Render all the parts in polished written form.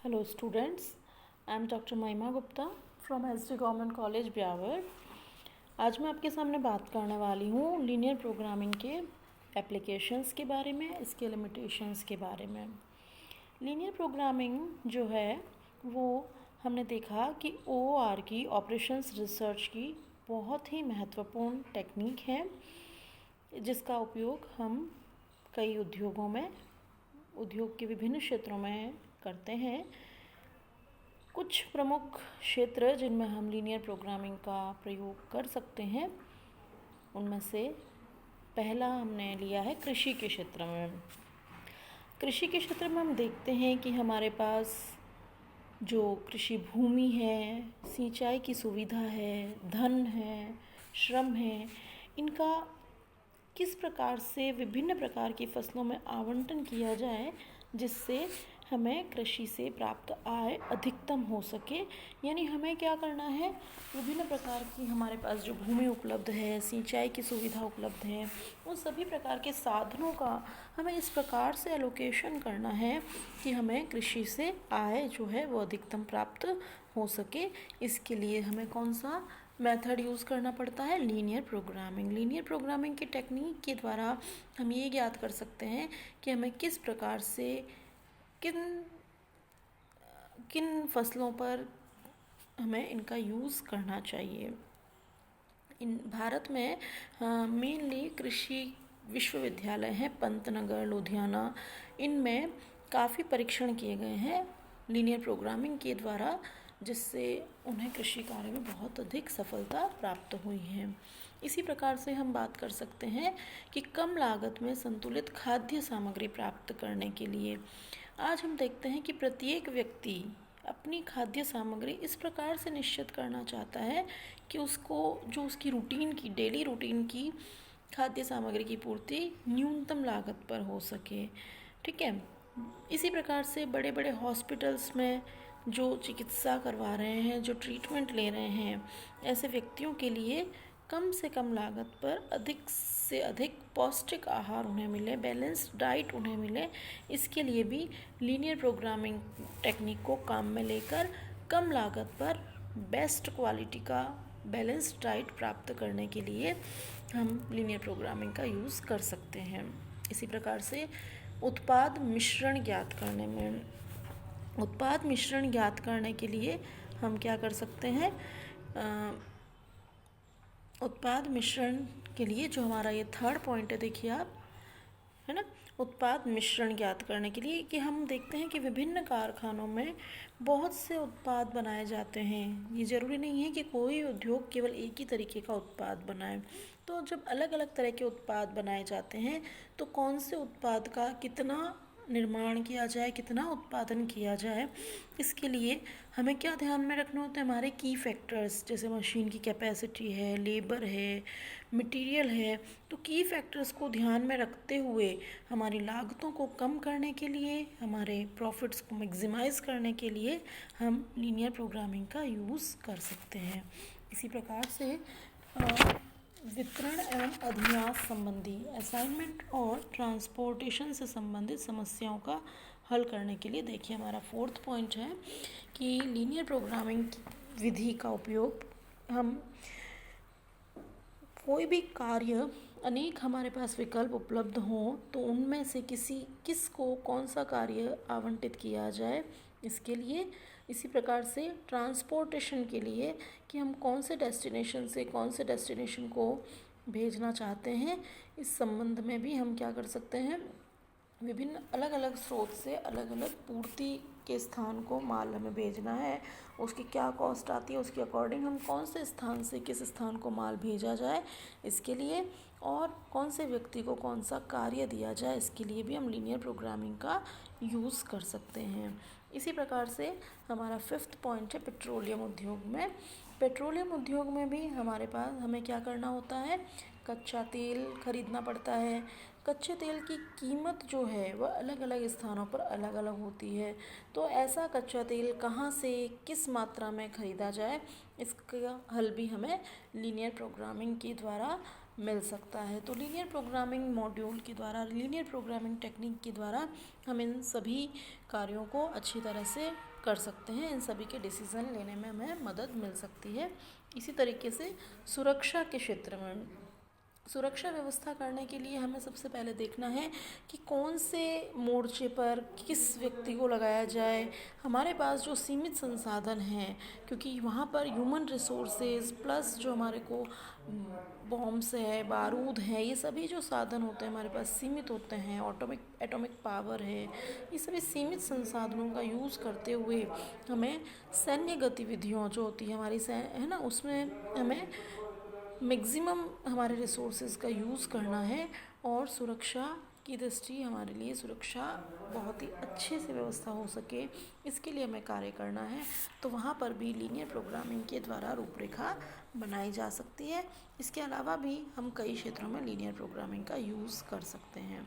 Hello students, I am Dr. Mahima Gupta from SD Government College Beawar. आज मैं आपके सामने बात करने वाली हूँ लीनियर प्रोग्रामिंग के एप्लीकेशंस के बारे में, इसके लिमिटेशंस के बारे में। लीनियर प्रोग्रामिंग जो है वो हमने देखा कि OOR की ऑपरेशंस रिसर्च की बहुत ही महत्वपूर्ण टेक्निक है, जिसका उपयोग हम कई उद्योग के विभिन्न क्षेत्रों में करते हैं। कुछ प्रमुख क्षेत्र जिनमें हम लीनियर प्रोग्रामिंग का प्रयोग कर सकते हैं, उनमें से पहला हमने लिया है कृषि के क्षेत्र में। कृषि के क्षेत्र में हम देखते हैं कि हमारे पास जो कृषि भूमि है, सिंचाई की सुविधा है, धन है, श्रम है, इनका किस प्रकार से विभिन्न प्रकार की फसलों में आवंटन किया जाए जिससे हमें कृषि से प्राप्त आय अधिकतम हो सके। यानी हमें क्या करना है, विभिन्न प्रकार की हमारे पास जो भूमि उपलब्ध है, सिंचाई की सुविधा उपलब्ध है, उन सभी प्रकार के साधनों का हमें इस प्रकार से एलोकेशन करना है कि हमें कृषि से आय जो है वो अधिकतम प्राप्त हो सके। इसके लिए हमें कौन सा मेथड यूज़ करना पड़ता है? Linear programming. लीनियर प्रोग्रामिंग की टेक्निक के द्वारा हम ये ज्ञात कर सकते हैं कि हमें किस प्रकार से किन किन फसलों पर हमें इनका यूज़ करना चाहिए। इन भारत में मेनली कृषि विश्वविद्यालय हैं, पंतनगर, लुधियाना, इनमें काफ़ी परीक्षण किए गए हैं लीनियर प्रोग्रामिंग के द्वारा, जिससे उन्हें कृषि कार्य में बहुत अधिक सफलता प्राप्त हुई है। इसी प्रकार से हम बात कर सकते हैं कि कम लागत में संतुलित खाद्य सामग्री प्राप्त करने के लिए आज हम देखते हैं कि प्रत्येक व्यक्ति अपनी खाद्य सामग्री इस प्रकार से निश्चित करना चाहता है कि उसको जो उसकी डेली रूटीन की खाद्य सामग्री की पूर्ति न्यूनतम लागत पर हो सके। ठीक है। इसी प्रकार से बड़े बड़े हॉस्पिटल्स में जो चिकित्सा करवा रहे हैं, जो ट्रीटमेंट ले रहे हैं, ऐसे व्यक्तियों के लिए कम से कम लागत पर अधिक से अधिक पौष्टिक आहार उन्हें मिले, बैलेंस्ड डाइट उन्हें मिले, इसके लिए भी लीनियर प्रोग्रामिंग टेक्निक को काम में लेकर कम लागत पर बेस्ट क्वालिटी का बैलेंस्ड डाइट प्राप्त करने के लिए हम लीनियर प्रोग्रामिंग का यूज़ कर सकते हैं। इसी प्रकार से उत्पाद मिश्रण ज्ञात करने के लिए हम क्या कर सकते हैं? उत्पाद मिश्रण के लिए जो हमारा ये थर्ड पॉइंट है, देखिए आप, है ना, उत्पाद मिश्रण ज्ञात करने के लिए कि हम देखते हैं कि विभिन्न कारखानों में बहुत से उत्पाद बनाए जाते हैं। ये ज़रूरी नहीं है कि कोई उद्योग केवल एक ही तरीके का उत्पाद बनाए। तो जब अलग अलग तरह के उत्पाद बनाए जाते हैं तो कौन से उत्पाद का कितना निर्माण किया जाए, कितना उत्पादन किया जाए, इसके लिए हमें क्या ध्यान में रखना होता है? हमारे की फैक्टर्स, जैसे मशीन की कैपेसिटी है, लेबर है, मटेरियल है। तो की फैक्टर्स को ध्यान में रखते हुए हमारी लागतों को कम करने के लिए, हमारे प्रॉफिट्स को मैक्सिमाइज़ करने के लिए हम लीनियर प्रोग्रामिंग का यूज़ कर सकते हैं। इसी प्रकार से वितरण एवं अधिन्यास संबंधी, असाइनमेंट और ट्रांसपोर्टेशन से संबंधित समस्याओं का हल करने के लिए देखिए हमारा फोर्थ पॉइंट है कि लीनियर प्रोग्रामिंग विधि का उपयोग हम कोई भी कार्य, अनेक हमारे पास विकल्प उपलब्ध हों तो उनमें से किसको कौन सा कार्य आवंटित किया जाए, इसके लिए। इसी प्रकार से ट्रांसपोर्टेशन के लिए कि हम कौन से डेस्टिनेशन से कौन से डेस्टिनेशन को भेजना चाहते हैं, इस संबंध में भी हम क्या कर सकते हैं? विभिन्न अलग अलग स्रोत से अलग अलग पूर्ति के स्थान को माल हमें भेजना है, उसकी क्या कॉस्ट आती है, उसके अकॉर्डिंग हम कौन से स्थान से किस स्थान को माल भेजा जाए, इसके लिए, और कौन से व्यक्ति को कौन सा कार्य दिया जाए, इसके लिए भी हम लीनियर प्रोग्रामिंग का यूज़ कर सकते हैं। इसी प्रकार से हमारा फिफ्थ पॉइंट है पेट्रोलियम उद्योग में। पेट्रोलियम उद्योग में भी हमारे पास हमें क्या करना होता है? कच्चा तेल खरीदना पड़ता है। कच्चे तेल की कीमत जो है वह अलग अलग स्थानों पर अलग अलग होती है। तो ऐसा कच्चा तेल कहाँ से किस मात्रा में ख़रीदा जाए, इसका हल भी हमें लीनियर प्रोग्रामिंग के द्वारा मिल सकता है। तो लीनियर प्रोग्रामिंग मॉड्यूल के द्वारा, लीनियर प्रोग्रामिंग टेक्निक के द्वारा हम इन सभी कार्यों को अच्छी तरह से कर सकते हैं। इन सभी के डिसीज़न लेने में हमें मदद मिल सकती है। इसी तरीके से सुरक्षा के क्षेत्र में सुरक्षा व्यवस्था करने के लिए हमें सबसे पहले देखना है कि कौन से मोर्चे पर किस व्यक्ति को लगाया जाए। हमारे पास जो सीमित संसाधन हैं, क्योंकि वहाँ पर ह्यूमन रिसोर्सेज प्लस जो हमारे को बॉम्ब्स है, बारूद है, ये सभी जो साधन होते हैं हमारे पास सीमित होते हैं। एटॉमिक पावर है, ये सभी सीमित संसाधनों का यूज़ करते हुए हमें सैन्य गतिविधियों जो होती है हमारी है ना, उसमें हमें मैक्सिमम हमारे रिसोर्सेज का यूज़ करना है। और सुरक्षा की दृष्टि हमारे लिए सुरक्षा बहुत ही अच्छे से व्यवस्था हो सके, इसके लिए हमें कार्य करना है। तो वहाँ पर भी लीनियर प्रोग्रामिंग के द्वारा रूपरेखा बनाई जा सकती है। इसके अलावा भी हम कई क्षेत्रों में लीनियर प्रोग्रामिंग का यूज़ कर सकते हैं,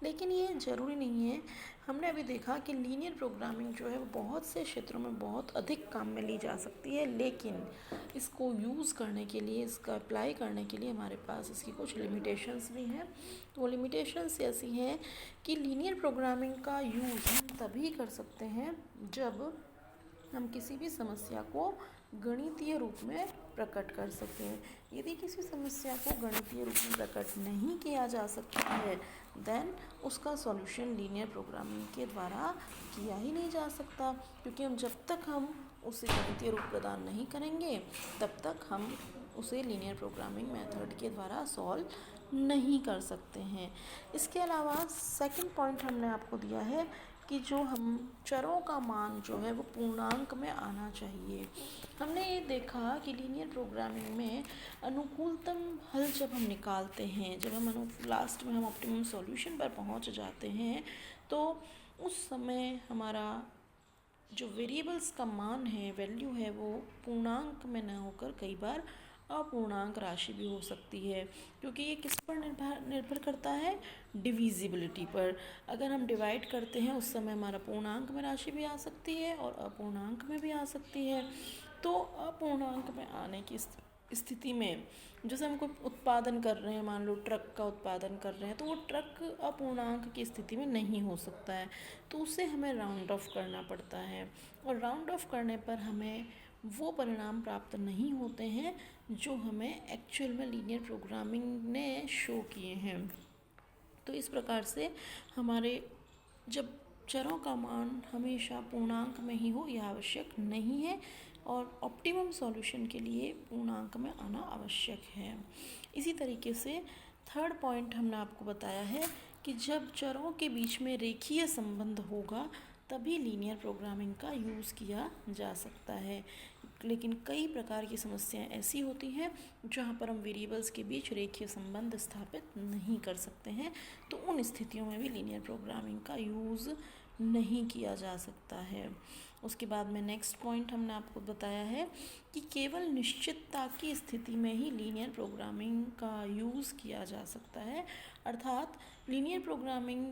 लेकिन ये ज़रूरी नहीं है। हमने अभी देखा कि लीनियर प्रोग्रामिंग जो है वो बहुत से क्षेत्रों में बहुत अधिक काम में ली जा सकती है, लेकिन इसको यूज़ करने के लिए, इसका अप्लाई करने के लिए हमारे पास इसकी कुछ लिमिटेशंस भी हैं। तो वो लिमिटेशंस ऐसी हैं कि लीनियर प्रोग्रामिंग का यूज़ हम तभी कर सकते हैं जब हम किसी भी समस्या को गणितीय रूप में प्रकट कर सकें। यदि किसी समस्या को गणितीय रूप में प्रकट नहीं किया जा सकता है, देन उसका सॉल्यूशन लीनियर प्रोग्रामिंग के द्वारा किया ही नहीं जा सकता, क्योंकि हम उसे गणितीय रूप प्रदान नहीं करेंगे तब तक हम उसे लीनियर प्रोग्रामिंग मेथड के द्वारा सॉल्व नहीं कर सकते हैं। इसके अलावा सेकंड पॉइंट हमने आपको दिया है कि जो हम चरों का मान जो है वो पूर्णांक में आना चाहिए। हमने ये देखा कि लीनियर प्रोग्रामिंग में अनुकूलतम हल जब हम निकालते हैं, जब हम लास्ट में हम ऑप्टिमम सॉल्यूशन पर पहुंच जाते हैं, तो उस समय हमारा जो वेरिएबल्स का मान है, वैल्यू है, वो पूर्णांक में न होकर कई बार अपूर्णांक राशि भी हो सकती है, क्योंकि ये किस पर निर्भर करता है, डिविजिबिलिटी पर। अगर हम डिवाइड करते हैं उस समय हमारा पूर्णांक में राशि भी आ सकती है और अपूर्णांक में भी आ सकती है। तो अपूर्णांक में आने की स्थिति में, जैसे हम कोई उत्पादन कर रहे हैं, मान लो ट्रक का उत्पादन कर रहे हैं, तो वो ट्रक अपूर्णांक की स्थिति में नहीं हो सकता है, तो उसे हमें राउंड ऑफ करना पड़ता है। और राउंड ऑफ करने पर हमें वो परिणाम प्राप्त नहीं होते हैं जो हमें एक्चुअल में लीनियर प्रोग्रामिंग ने शो किए हैं। तो इस प्रकार से हमारे जब चरों का मान हमेशा पूर्णांक में ही हो यह आवश्यक नहीं है, और ऑप्टिमम सॉल्यूशन के लिए पूर्णांक में आना आवश्यक है। इसी तरीके से थर्ड पॉइंट हमने आपको बताया है कि जब चरों के बीच में रेखीय संबंध होगा तभी लीनियर प्रोग्रामिंग का यूज़ किया जा सकता है। लेकिन कई प्रकार की समस्याएं ऐसी होती हैं जहां पर हम वेरिएबल्स के बीच रेखीय संबंध स्थापित नहीं कर सकते हैं, तो उन स्थितियों में भी लीनियर प्रोग्रामिंग का यूज़ नहीं किया जा सकता है। उसके बाद में नेक्स्ट पॉइंट हमने आपको बताया है कि केवल निश्चितता की स्थिति में ही लीनियर प्रोग्रामिंग का यूज़ किया जा सकता है। अर्थात लीनियर प्रोग्रामिंग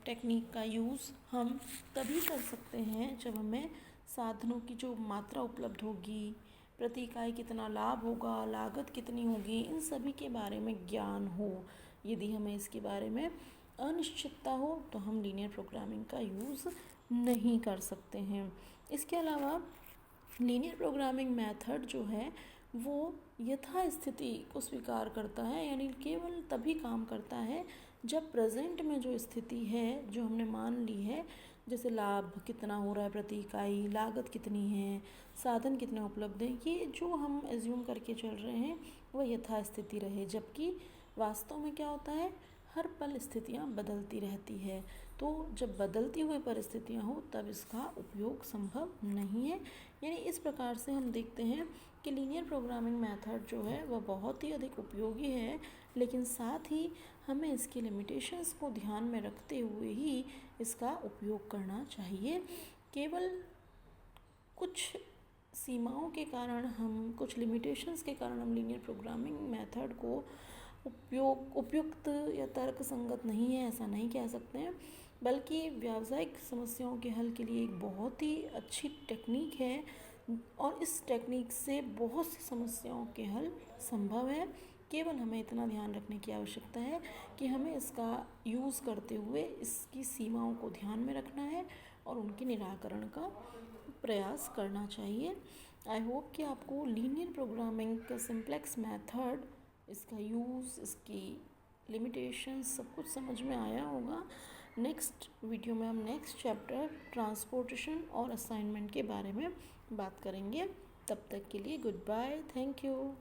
टेक्निक का यूज़ हम तभी कर सकते हैं जब हमें साधनों की जो मात्रा उपलब्ध होगी, प्रति इकाई कितना लाभ होगा, लागत कितनी होगी, इन सभी के बारे में ज्ञान हो। यदि हमें इसके बारे में अनिश्चितता हो तो हम लीनियर प्रोग्रामिंग का यूज़ नहीं कर सकते हैं। इसके अलावा लीनियर प्रोग्रामिंग मेथड जो है वो यथास्थिति को स्वीकार करता है, यानी केवल तभी काम करता है जब प्रेजेंट में जो स्थिति है जो हमने मान ली है, जैसे लाभ कितना हो रहा है प्रति इकाई, लागत कितनी है, साधन कितने उपलब्ध हैं, ये जो हम एज्यूम करके चल रहे हैं वह यथास्थिति रहे। जबकि वास्तव में क्या होता है, हर पल स्थितियाँ बदलती रहती है। तो जब बदलती हुई परिस्थितियाँ हो तब इसका उपयोग संभव नहीं है। यानी इस प्रकार से हम देखते हैं कि लीनियर प्रोग्रामिंग मेथड जो है वह बहुत ही अधिक उपयोगी है, लेकिन साथ ही हमें इसकी लिमिटेशंस को ध्यान में रखते हुए ही इसका उपयोग करना चाहिए। केवल कुछ सीमाओं के कारण, हम कुछ लिमिटेशंस के कारण हम लीनियर प्रोग्रामिंग मेथड को उपयुक्त या तर्क संगत नहीं है ऐसा नहीं कह सकते हैं, बल्कि व्यावसायिक समस्याओं के हल के लिए एक बहुत ही अच्छी टेक्निक है, और इस टेक्निक से बहुत सी समस्याओं के हल संभव है। केवल हमें इतना ध्यान रखने की आवश्यकता है कि हमें इसका यूज़ करते हुए इसकी सीमाओं को ध्यान में रखना है और उनके निराकरण का प्रयास करना चाहिए। आई होप कि आपको लीनियर प्रोग्रामिंग का सिंप्लेक्स मेथड, इसका यूज़, इसकी लिमिटेशंस सब कुछ समझ में आया होगा। नेक्स्ट वीडियो में हम नेक्स्ट चैप्टर ट्रांसपोर्टेशन और असाइनमेंट के बारे में बात करेंगे। तब तक के लिए गुड बाय, थैंक यू।